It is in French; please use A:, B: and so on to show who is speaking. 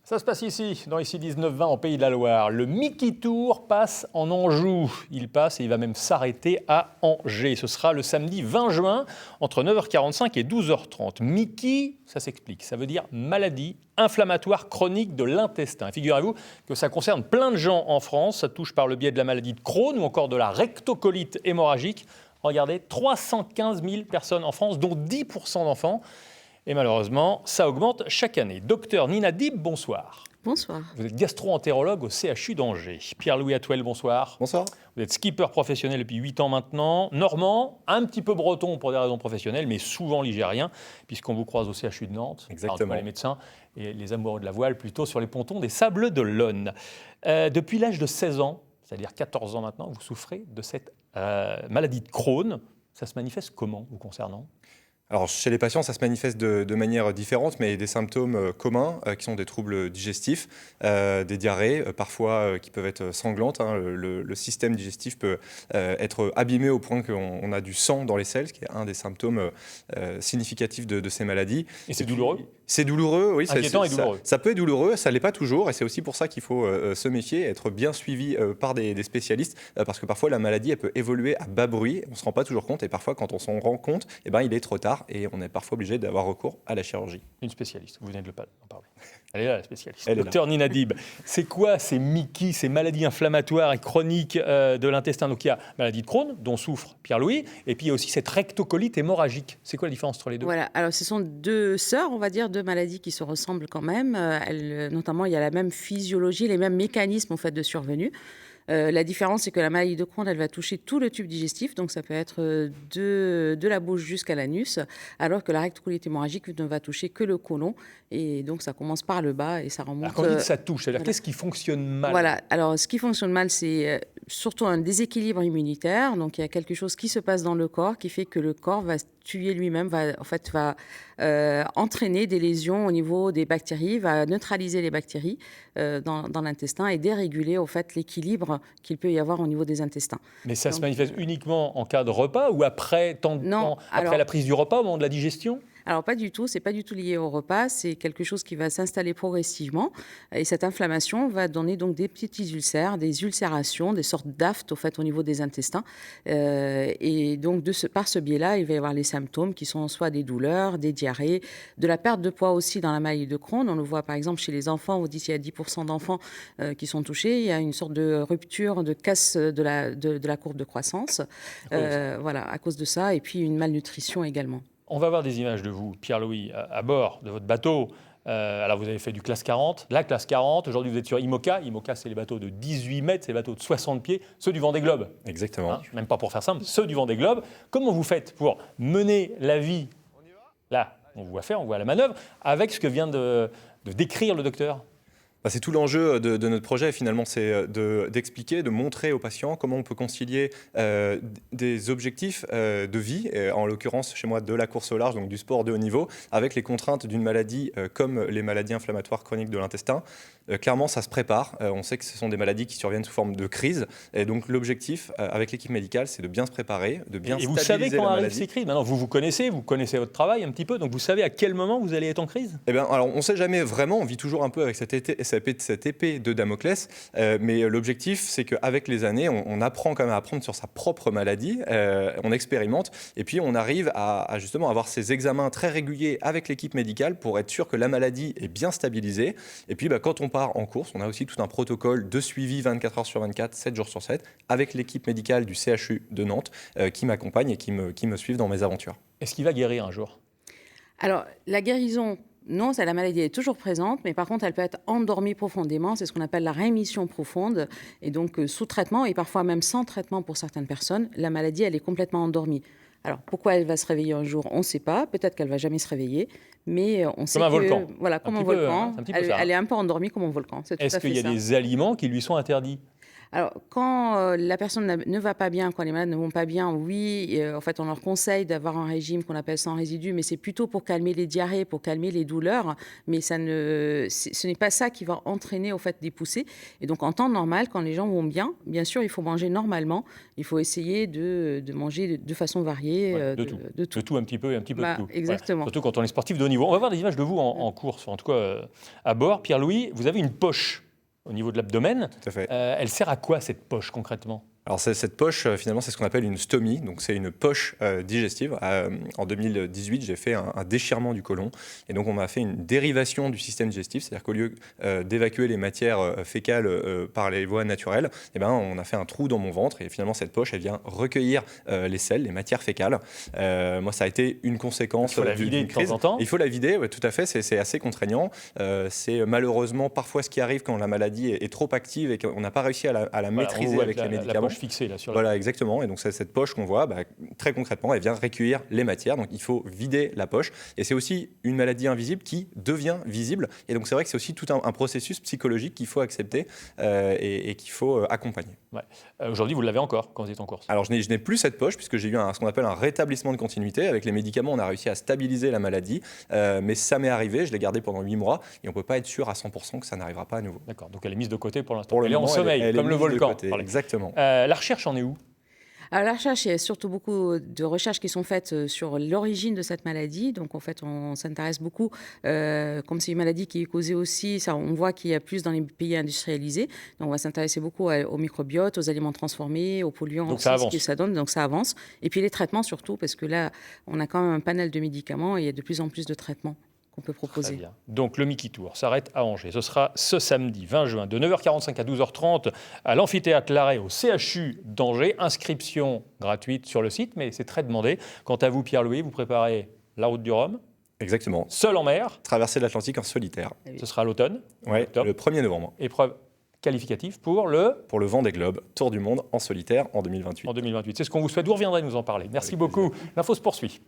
A: Ça se passe ici, dans ici 19-20 en Pays de la Loire. Le Mickey Tour passe en Anjou. Il passe et il va même s'arrêter à Angers. Ce sera le samedi 20 juin entre 9h45 et 12h30. Mickey, ça s'explique. Ça veut dire maladie inflammatoire chronique de l'intestin. Figurez-vous que ça concerne plein de gens en France. Ça touche par le biais de la maladie de Crohn ou encore de la rectocolite hémorragique. Regardez, 315 000 personnes en France, dont 10% d'enfants. Et malheureusement, ça augmente chaque année. Docteur Nina Dib, bonsoir.
B: Bonsoir.
A: Vous êtes gastro-entérologue au CHU d'Angers. Pierre-Louis Atouel, bonsoir.
C: Bonsoir.
A: Vous êtes skipper professionnel depuis 8 ans maintenant. Normand, un petit peu breton pour des raisons professionnelles, mais souvent ligérien, puisqu'on vous croise au CHU de Nantes.
C: Exactement.
A: Les médecins et les amoureux de la voile plutôt sur les pontons des Sables d'Olonne. Depuis l'âge de 16 ans, c'est-à-dire 14 ans maintenant, vous souffrez de cette maladie de Crohn. Ça se manifeste comment vous concernant ?
C: Alors, chez les patients, ça se manifeste de manière différente, mais des symptômes communs qui sont des troubles digestifs, des diarrhées, parfois qui peuvent être sanglantes. Le système digestif peut être abîmé au point qu'on a du sang dans les selles, ce qui est un des symptômes significatifs de ces maladies.
A: Et c'est douloureux ?
C: C'est douloureux, oui.
A: Inquiétant et douloureux.
C: Ça peut être douloureux, ça ne l'est pas toujours, et c'est aussi pour ça qu'il faut se méfier, être bien suivi par des spécialistes, parce que parfois la maladie elle peut évoluer à bas bruit, on ne se rend pas toujours compte, et parfois quand on s'en rend compte, il est trop tard. Et on est parfois obligé d'avoir recours à la chirurgie.
A: Une spécialiste, vous venez de en parler. Elle est là, la spécialiste.
C: Elle
A: Docteur Nina Dib, c'est quoi ces Mickey, ces maladies inflammatoires et chroniques de l'intestin ? Donc il y a maladie de Crohn, dont souffre Pierre-Louis, et puis il y a aussi cette rectocolite hémorragique. C'est quoi la différence entre les deux ?
B: Voilà, alors ce sont deux sœurs, on va dire, deux maladies qui se ressemblent quand même. Notamment, il y a la même physiologie, les mêmes mécanismes en fait, de survenue. La différence, c'est que la maladie de Crohn, elle va toucher tout le tube digestif, donc ça peut être de la bouche jusqu'à l'anus, alors que la rectocolite hémorragique ne va toucher que le côlon, et donc ça commence par le bas et ça remonte.
A: Alors quand vous dites ça touche, c'est-à-dire
B: voilà.
A: Qu'est-ce qui fonctionne mal ?
B: Voilà, alors ce qui fonctionne mal, c'est surtout un déséquilibre immunitaire, donc il y a quelque chose qui se passe dans le corps qui fait que le corps va tuer lui-même, va entraîner des lésions au niveau des bactéries, va neutraliser les bactéries dans l'intestin et déréguler au fait l'équilibre qu'il peut y avoir au niveau des intestins.
A: Mais ça se manifeste uniquement en cas de repas ou après la prise du repas, au moment de la digestion ?
B: Alors pas du tout, c'est pas du tout lié au repas, c'est quelque chose qui va s'installer progressivement et cette inflammation va donner donc des petits ulcères, des ulcérations, des sortes d'aftes au fait au niveau des intestins et donc par ce biais-là, il va y avoir les symptômes qui sont soit des douleurs, des diarrhées, de la perte de poids aussi dans la maladie de Crohn. On le voit par exemple chez les enfants, vous dites qu'il y a 10% d'enfants qui sont touchés, il y a une sorte de rupture, de casse de la courbe de croissance, à cause de ça et puis une malnutrition également.
A: On va voir des images de vous, Pierre-Louis, à bord de votre bateau. Alors, vous avez fait du classe 40, la classe 40. Aujourd'hui, vous êtes sur IMOCA. IMOCA, c'est les bateaux de 18 mètres, c'est les bateaux de 60 pieds, ceux du Vendée Globe.
C: Exactement.
A: Même pas pour faire simple, ceux du Vendée Globe. Comment vous faites pour mener la vie, là, on voit faire, on voit la manœuvre, avec ce que vient de décrire le docteur ?
C: C'est tout l'enjeu de notre projet, finalement, c'est d'expliquer, de montrer aux patients comment on peut concilier des objectifs de vie, en l'occurrence chez moi de la course au large, donc du sport de haut niveau, avec les contraintes d'une maladie comme les maladies inflammatoires chroniques de l'intestin. Clairement, ça se prépare. On sait que ce sont des maladies qui surviennent sous forme de crise. Et donc, l'objectif avec l'équipe médicale, c'est de bien se préparer, de bien stabiliser la maladie.
A: Et vous savez quand arrivent ces crises ? Maintenant, vous connaissez votre travail un petit peu, donc vous savez à quel moment vous allez être en crise ?
C: Alors, on ne sait jamais vraiment. On vit toujours un peu avec cette épée de Damoclès. Mais l'objectif, c'est qu'avec les années, on apprend quand même à apprendre sur sa propre maladie. On expérimente. Et puis, on arrive à justement avoir ces examens très réguliers avec l'équipe médicale pour être sûr que la maladie est bien stabilisée. Et puis, quand on part en course, on a aussi tout un protocole de suivi 24 heures sur 24, 7 jours sur 7, avec l'équipe médicale du CHU de Nantes qui m'accompagne et qui me suivent dans mes aventures.
A: Est-ce qu'il va guérir un jour ?
B: Alors, la guérison, non, la maladie est toujours présente, mais par contre, elle peut être endormie profondément. C'est ce qu'on appelle la rémission profonde. Et donc, sous traitement, et parfois même sans traitement pour certaines personnes, la maladie, elle est complètement endormie. Alors, pourquoi elle va se réveiller un jour, on ne sait pas. Peut-être qu'elle ne va jamais se réveiller, mais on sait
A: comme un
B: que...
A: volcan.
B: Voilà, comme un volcan.
A: Elle
B: est un peu endormie comme un volcan.
A: Est-ce qu'il y a des aliments qui lui sont interdits ?
B: Alors, quand la personne ne va pas bien, quand les malades ne vont pas bien, oui, en fait, on leur conseille d'avoir un régime qu'on appelle sans résidus, mais c'est plutôt pour calmer les diarrhées, pour calmer les douleurs, mais ce n'est pas ça qui va entraîner, au fait, des poussées. Et donc, en temps normal, quand les gens vont bien sûr, il faut manger normalement, il faut essayer de manger de façon variée,
A: de tout. De tout un petit peu et un petit peu de tout.
B: Exactement.
A: Surtout quand on est sportif de haut niveau. On va voir des images de vous en course, en tout cas à bord. Pierre-Louis, vous avez une poche au niveau de l'abdomen.
C: Tout à fait.
A: Elle sert à quoi cette poche concrètement ?
C: Alors cette poche, finalement, c'est ce qu'on appelle une stomie, donc c'est une poche digestive. En 2018, j'ai fait un déchirement du côlon, et donc on m'a fait une dérivation du système digestif, c'est-à-dire qu'au lieu d'évacuer les matières fécales par les voies naturelles, eh ben, on a fait un trou dans mon ventre, et finalement cette poche, elle vient recueillir les selles, les matières fécales. Moi, ça a été une conséquence d'une crise.
A: De temps en temps.
C: Il faut la vider, ouais, tout à fait, c'est assez contraignant. C'est malheureusement parfois ce qui arrive quand la maladie est trop active et qu'on n'a pas réussi à la maîtriser avec les médicaments.
A: Fixée, là, sur
C: voilà, exactement. Et donc, c'est cette poche qu'on voit, très concrètement, elle vient recueillir les matières. Donc, il faut vider la poche. Et c'est aussi une maladie invisible qui devient visible. Et donc, c'est vrai que c'est aussi tout un processus psychologique qu'il faut accepter et qu'il faut accompagner.
A: Ouais. Aujourd'hui, vous l'avez encore quand vous êtes en course ?
C: Alors, je n'ai plus cette poche puisque j'ai eu ce qu'on appelle un rétablissement de continuité. Avec les médicaments, on a réussi à stabiliser la maladie. Mais ça m'est arrivé, je l'ai gardée pendant 8 mois. Et on ne peut pas être sûr à 100% que ça n'arrivera pas à nouveau.
A: D'accord. Donc, elle est mise de côté pour l'instant.
C: Pour le
A: elle
C: moment,
A: est en sommeil, comme le volcan.
C: Exactement.
A: La recherche en est où ?
B: Alors, la recherche, il y a surtout beaucoup de recherches qui sont faites sur l'origine de cette maladie. Donc, en fait, on s'intéresse beaucoup, comme c'est une maladie qui est causée aussi, ça, on voit qu'il y a plus dans les pays industrialisés. Donc, on va s'intéresser beaucoup au microbiote, aux aliments transformés, aux polluants.
A: Donc,
B: aussi,
A: ça avance.
B: Ce que ça donne, donc ça avance. Et puis, les traitements surtout, parce que là, on a quand même un panel de médicaments et il y a de plus en plus de traitements qu'on peut proposer.
A: Très bien. Donc le Mickey Tour s'arrête à Angers. Ce sera ce samedi 20 juin de 9h45 à 12h30 à l'amphithéâtre Larrey au CHU d'Angers. Inscription gratuite sur le site, mais c'est très demandé. Quant à vous, Pierre-Louis, vous préparez la route du Rhum.
C: Exactement.
A: Seul en mer.
C: Traverser l'Atlantique en solitaire.
A: Ce sera à l'automne.
C: Oui, le 1er novembre.
A: Épreuve qualificative pour le
C: Vendée Globe, Tour du Monde en solitaire en 2028.
A: En 2028. C'est ce qu'on vous souhaite. Vous reviendrez nous en parler. Merci beaucoup. L'info se poursuit.